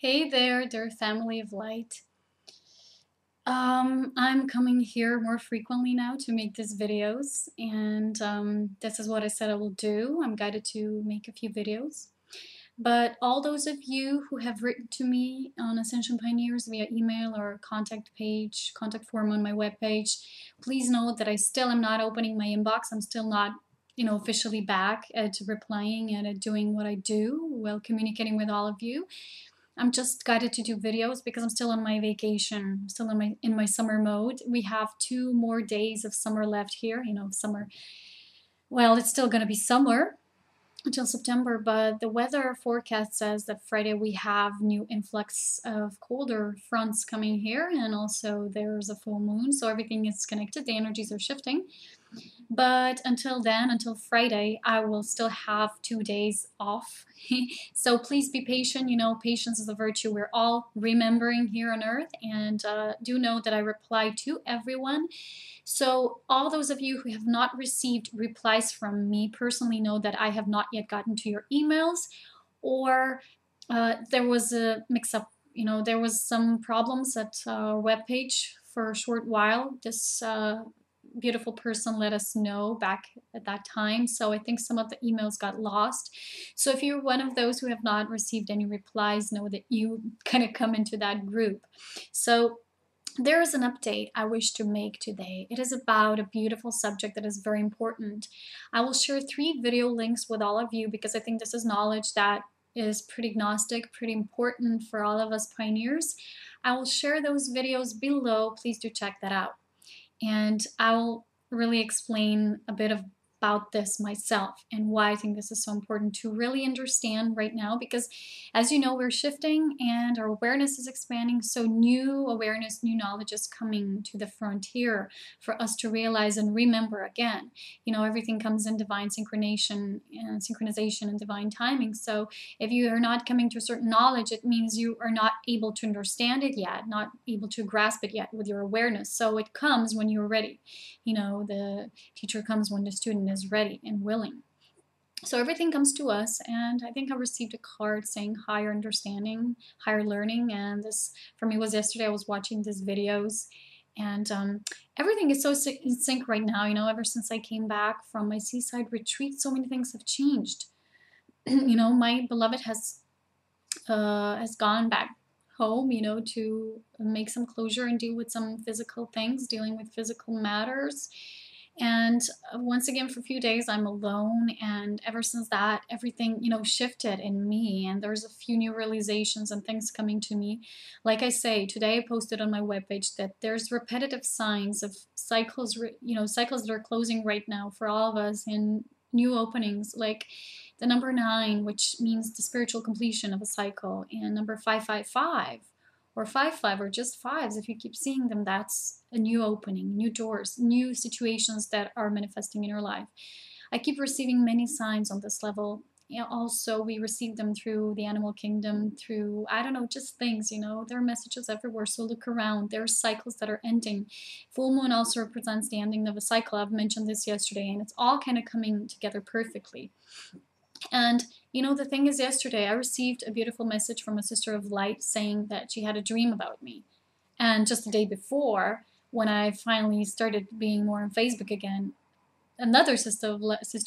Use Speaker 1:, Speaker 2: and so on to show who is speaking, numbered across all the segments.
Speaker 1: Hey there, dear family of light. I'm coming here more frequently now to make these videos, and this is what I said I will do. I'm guided to make a few videos. But all those of you who have written to me on Ascension Pioneers via email or contact form on my webpage, please note that I still am not opening my inbox. I'm still not, officially back at replying and at doing what I do while communicating with all of you. I'm just guided to do videos because I'm still on my vacation, I'm still in my summer mode. We have 2 more days of summer left here. Summer. Well, it's still going to be summer until September, but the weather forecast says that Friday we have new influx of colder fronts coming here, and also there's a full moon, so everything is connected. The energies are shifting. But until then, until Friday, I will still have 2 days off. So please be patient. Patience is a virtue we're all remembering here on earth. And do know that I reply to everyone. So all those of you who have not received replies from me personally know that I have not yet gotten to your emails, or there was a mix-up. There was some problems at our webpage for a short while. This beautiful person let us know back at that time. So I think some of the emails got lost. So if you're one of those who have not received any replies, know that you kind of come into that group. So there is an update I wish to make today. It is about a beautiful subject that is very important. I will share 3 video links with all of you because I think this is knowledge that is pretty gnostic, pretty important for all of us pioneers. I will share those videos below. Please do check that out. And I'll really explain a bit about this myself and why I think this is so important to really understand right now, because as you know, we're shifting and our awareness is expanding. So new awareness, new knowledge is coming to the frontier for us to realize and remember again. Everything comes in divine synchronization and divine timing. So if you are not coming to a certain knowledge, it means you are not able to understand it yet, not able to grasp it yet with your awareness. So it comes when you're ready. The teacher comes when the student is ready and willing. So everything comes to us, and I think I received a card saying higher understanding, higher learning, and this for me was yesterday. I was watching these videos, and everything is so in sync right now. Ever since I came back from my seaside retreat, so many things have changed. My beloved has gone back home, to make some closure and deal with some physical things, dealing with physical matters. And once again, for a few days, I'm alone. And ever since that, everything, shifted in me. And there's a few new realizations and things coming to me. Like I say, today I posted on my webpage that there's repetitive signs of cycles, cycles that are closing right now for all of us, and new openings, like the number 9, which means the spiritual completion of a cycle, and number 555 or 55 or just fives. If you keep seeing them, that's a new opening, new doors, new situations that are manifesting in your life. I keep receiving many signs on this level. Also, we receive them through the animal kingdom, through, I don't know, just things, there are messages everywhere. So look around. There are cycles that are ending. Full moon also represents the ending of a cycle. I've mentioned this yesterday, and it's all kind of coming together perfectly. And the thing is, yesterday I received a beautiful message from a sister of light saying that she had a dream about me. And just the day before, when I finally started being more on Facebook again, another sister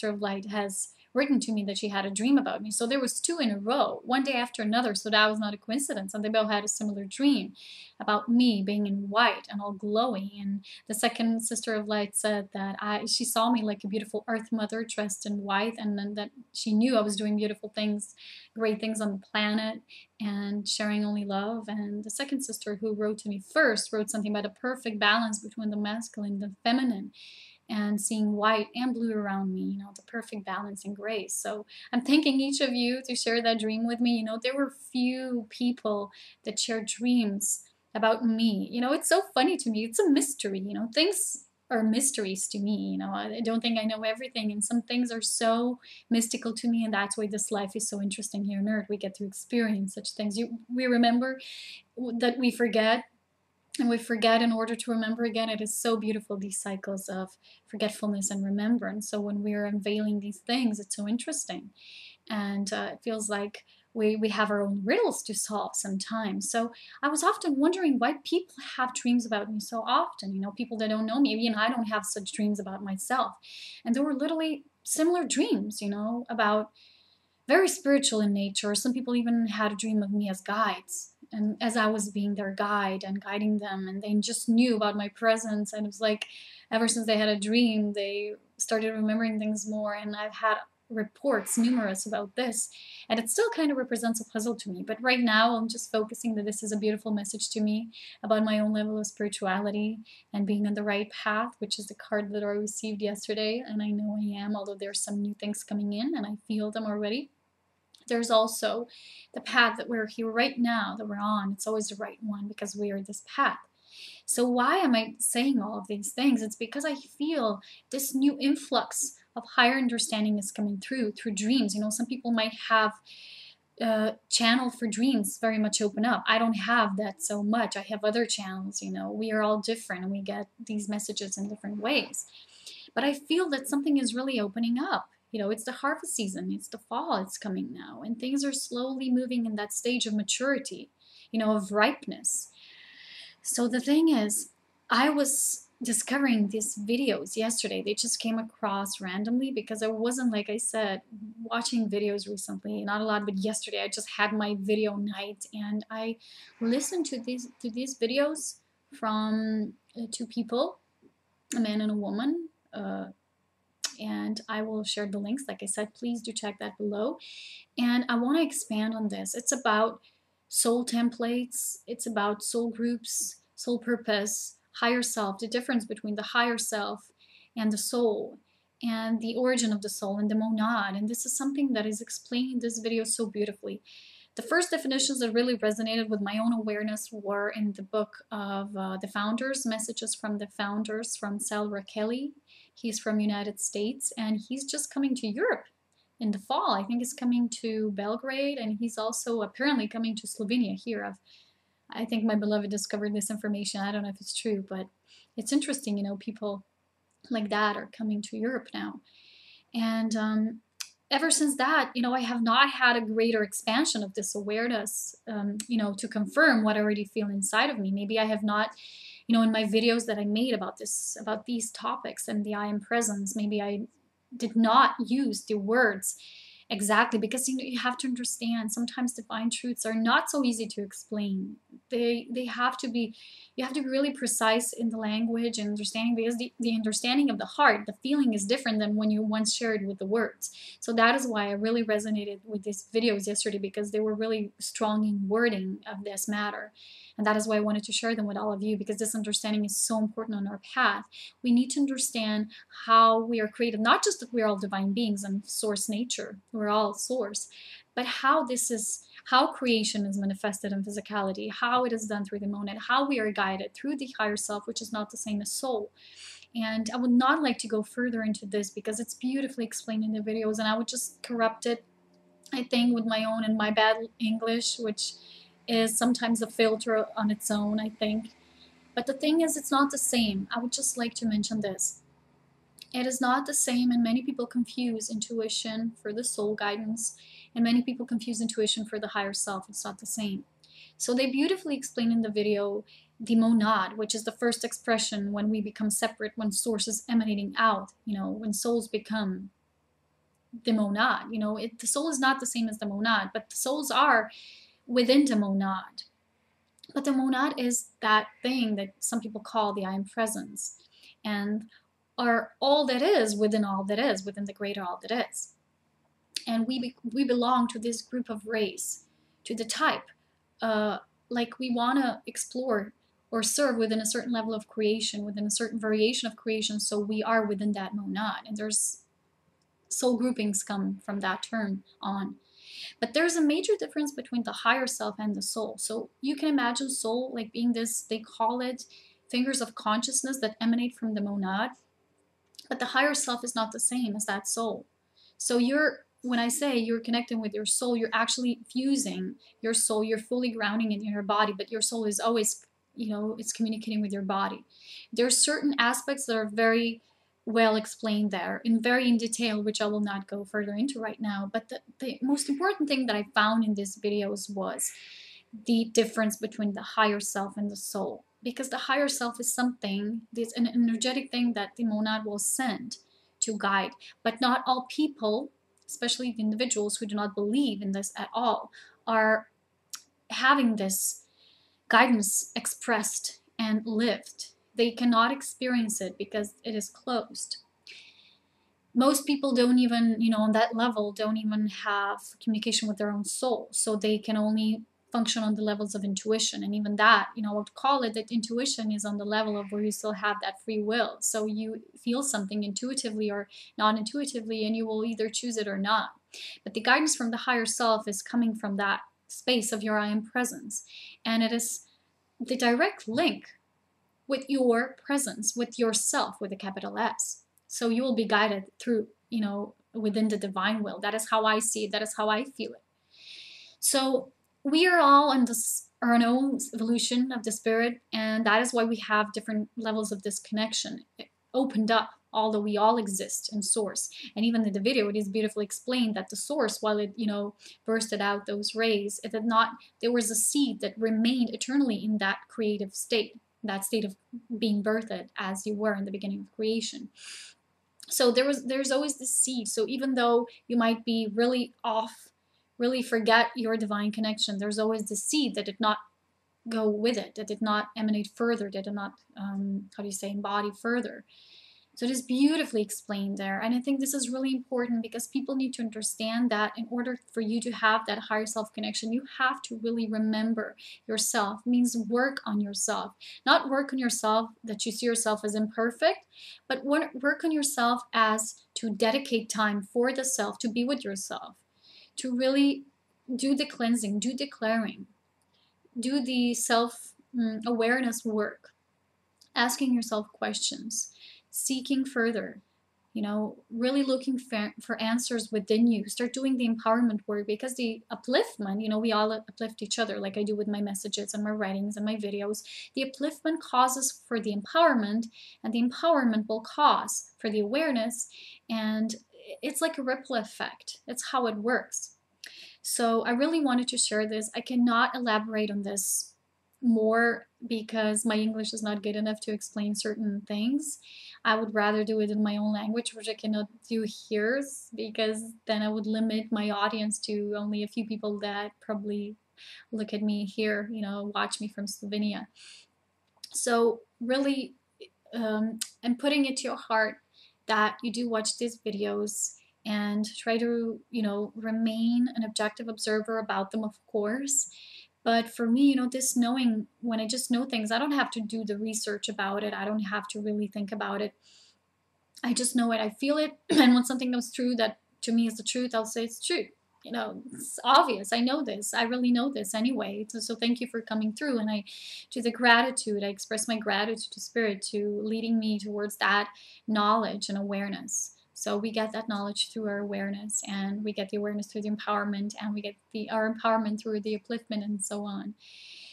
Speaker 1: of light has written to me that she had a dream about me. So there was 2 in a row, one day after another. So that was not a coincidence. And they both had a similar dream about me being in white and all glowy. And the second sister of light said that she saw me like a beautiful earth mother dressed in white, and then that she knew I was doing beautiful things, great things on the planet, and sharing only love. And the second sister, who wrote to me first, wrote something about a perfect balance between the masculine and the feminine, and seeing white and blue around me, the perfect balance and grace. So I'm thanking each of you to share that dream with me. There were few people that shared dreams about me. It's so funny to me. It's a mystery. Things are mysteries to me. I don't think I know everything, and some things are so mystical to me, and that's why this life is so interesting here on earth. We get to experience such things. We remember that we forget, and we forget in order to remember again. It is so beautiful, these cycles of forgetfulness and remembrance. So when we're unveiling these things, it's so interesting. And it feels like we have our own riddles to solve sometimes. So I was often wondering why people have dreams about me so often. You know, people that don't know me, even I don't have such dreams about myself. And there were literally similar dreams, you know, about very spiritual in nature. Some people even had a dream of me as guides, and as I was being their guide and guiding them, and they just knew about my presence. And it was like, ever since they had a dream, they started remembering things more. And I've had reports numerous about this, and it still kind of represents a puzzle to me. But right now I'm just focusing that this is a beautiful message to me about my own level of spirituality and being on the right path, which is the card that I received yesterday, and I know I am, although there's some new things coming in and I feel them already. There's also the path that we're here right now, that we're on. It's always the right one because we are this path. So why am I saying all of these things? It's because I feel this new influx of higher understanding is coming through dreams. You know, some people might have channel for dreams very much open up. I don't have that so much. I have other channels, you know. We are all different and we get these messages in different ways. But I feel that something is really opening up. You know, it's the harvest season, it's the fall, it's coming now, and things are slowly moving in that stage of maturity, you know, of ripeness. So the thing is, I was discovering these videos yesterday. They just came across randomly because I wasn't, like I said, watching videos recently, not a lot, but yesterday I just had my video night, and I listened to these videos from two people, a man and a woman, and I will share the links. Like I said, please do check that below. And I want to expand on this. It's about soul templates, it's about soul groups, soul purpose, higher self, the difference between the higher self and the soul, and the origin of the soul and the monad. And this is something that is explained in this video so beautifully. The first definitions that really resonated with my own awareness were in the book of the Founders, Messages from the Founders, from Sal Kelly. He's from United States, and he's just coming to Europe in the fall. I think he's coming to Belgrade, and he's also apparently coming to Slovenia here. I think my beloved discovered this information. I don't know if it's true, but it's interesting, you know, people like that are coming to Europe now. And ever since that, you know, I have not had a greater expansion of this awareness, you know, to confirm what I already feel inside of me. Maybe I have not, you know, in my videos that I made about this, about these topics and the I am presence, maybe I did not use the words exactly, because you know, you have to understand sometimes divine truths are not so easy to explain. They have to be, you have to be really precise in the language and understanding, because the understanding of the heart, the feeling is different than when you once shared with the words. So that is why I really resonated with these videos yesterday, because they were really strong in wording of this matter. And that is why I wanted to share them with all of you, because this understanding is so important on our path. We need to understand how we are created, not just that we're all divine beings and source nature, we're all source, but how this is, how creation is manifested in physicality, how it is done through the monad, how we are guided through the higher self, which is not the same as soul. And I would not like to go further into this because it's beautifully explained in the videos, and I would just corrupt it, I think, with my own and my bad English, which is sometimes a filter on its own, I think. But the thing is, it's not the same. I would just like to mention this. It is not the same, and many people confuse intuition for the soul guidance, and many people confuse intuition for the higher self. It's not the same. So they beautifully explain in the video the monad, which is the first expression when we become separate, when source is emanating out, you know, when souls become the monad. You know, the soul is not the same as the monad, but the souls are within the monad. But the monad is that thing that some people call the I am presence, and are all that is within all that is, within the greater all that is. And we belong to this group of race, to the type. Like we want to explore or serve within a certain level of creation, within a certain variation of creation, so we are within that monad. And there's soul groupings come from that term on. But there's a major difference between the higher self and the soul. So you can imagine soul like being this, they call it fingers of consciousness that emanate from the monad. But the higher self is not the same as that soul. So when I say you're connecting with your soul, you're actually fusing your soul, you're fully grounding it in your body, but your soul is always, you know, it's communicating with your body. There are certain aspects that are very well explained there in detail, which I will not go further into right now. But the most important thing that I found in these videos was the difference between the higher self and the soul. Because the higher self is something, it's an energetic thing that the monad will send to guide. But not all people, especially the individuals who do not believe in this at all, are having this guidance expressed and lived. They cannot experience it because it is closed. Most people don't even, on that level, don't even have communication with their own soul. So they can only function on the levels of intuition. And even that, I would call it that intuition is on the level of where you still have that free will. So you feel something intuitively or non-intuitively, and you will either choose it or not. But the guidance from the higher self is coming from that space of your I am presence. And it is the direct link with your presence, with yourself, with a capital S. So you will be guided through, within the divine will. That is how I see it. That is how I feel it. So we are all on our own evolution of the spirit, and that is why we have different levels of this connection. It opened up, although we all exist in source. And even in the video, it is beautifully explained that the source, while it, bursted out those rays, it did not, there was a seed that remained eternally in that creative state, that state of being birthed as you were in the beginning of creation. So there's always this seed. So even though you might be really off, really forget your divine connection, there's always the seed that did not go with it, that did not emanate further, that did not, embody further. So it is beautifully explained there. And I think this is really important because people need to understand that in order for you to have that higher self connection, you have to really remember yourself. It means work on yourself. Not work on yourself that you see yourself as imperfect, but work on yourself as to dedicate time for the self, to be with yourself, to really do the cleansing, do the clearing, do the self-awareness work, asking yourself questions, seeking further, really looking for answers within you. Start doing the empowerment work, because the upliftment, we all uplift each other, like I do with my messages and my writings and my videos. The upliftment causes for the empowerment, and the empowerment will cause for the awareness, and it's like a ripple effect. That's how it works. So I really wanted to share this. I cannot elaborate on this more because my English is not good enough to explain certain things. I would rather do it in my own language, which I cannot do here, because then I would limit my audience to only a few people that probably look at me here, watch me from Slovenia. So really, I'm putting it to your heart that you do watch these videos and try to, remain an objective observer about them, of course. But for me, this knowing, when I just know things, I don't have to do the research about it. I don't have to really think about it. I just know it. I feel it. And when something comes true that to me is the truth, I'll say it's true. It's obvious. I know this. I really know this anyway. So thank you for coming through. And to the gratitude, I express my gratitude to Spirit to leading me towards that knowledge and awareness. So we get that knowledge through our awareness, and we get the awareness through the empowerment, and we get our empowerment through the upliftment, and so on.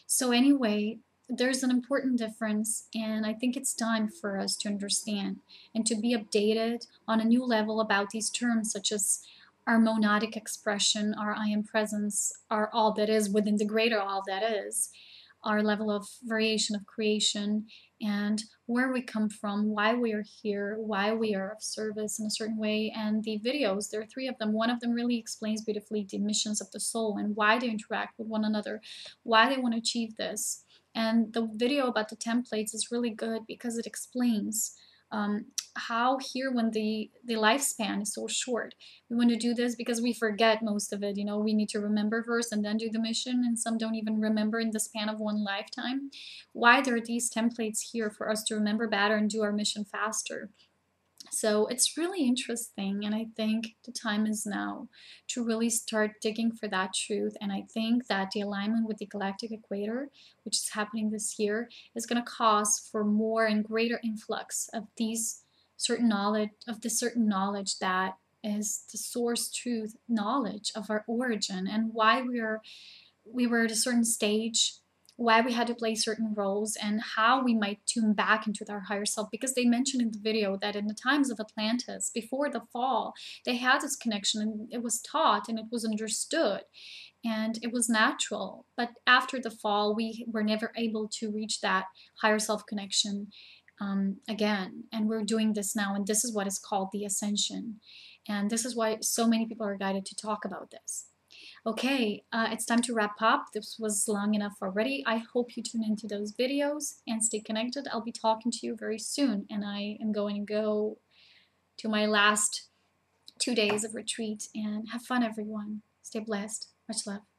Speaker 1: So anyway, there's an important difference, and I think it's time for us to understand and to be updated on a new level about these terms, such as our monadic expression, our I am presence, our all that is within the greater all that is, our level of variation of creation, and where we come from, why we are here, why we are of service in a certain way. And the videos, there are 3 of them. One of them really explains beautifully the missions of the soul and why they interact with one another, why they want to achieve this. And the video about the templates is really good because it explains how here, when the lifespan is so short, we want to do this because we forget most of it. We need to remember first and then do the mission, and some don't even remember in the span of one lifetime. Why there are these templates here for us to remember better and do our mission faster. So it's really interesting, and I think the time is now to really start digging for that truth. And I think that the alignment with the galactic equator, which is happening this year, is going to cause for more and greater influx of these certain knowledge, that is the source truth knowledge of our origin and why we were at a certain stage, why we had to play certain roles and how we might tune back into our higher self, because they mentioned in the video that in the times of Atlantis, before the fall, they had this connection and it was taught and it was understood and it was natural. But after the fall, we were never able to reach that higher self connection again. And we're doing this now, and this is what is called the Ascension. And this is why so many people are guided to talk about this. Okay, it's time to wrap up. This was long enough already. I hope you tune into those videos and stay connected. I'll be talking to you very soon, and I am going to go to my last 2 days of retreat. And have fun, everyone. Stay blessed. Much love.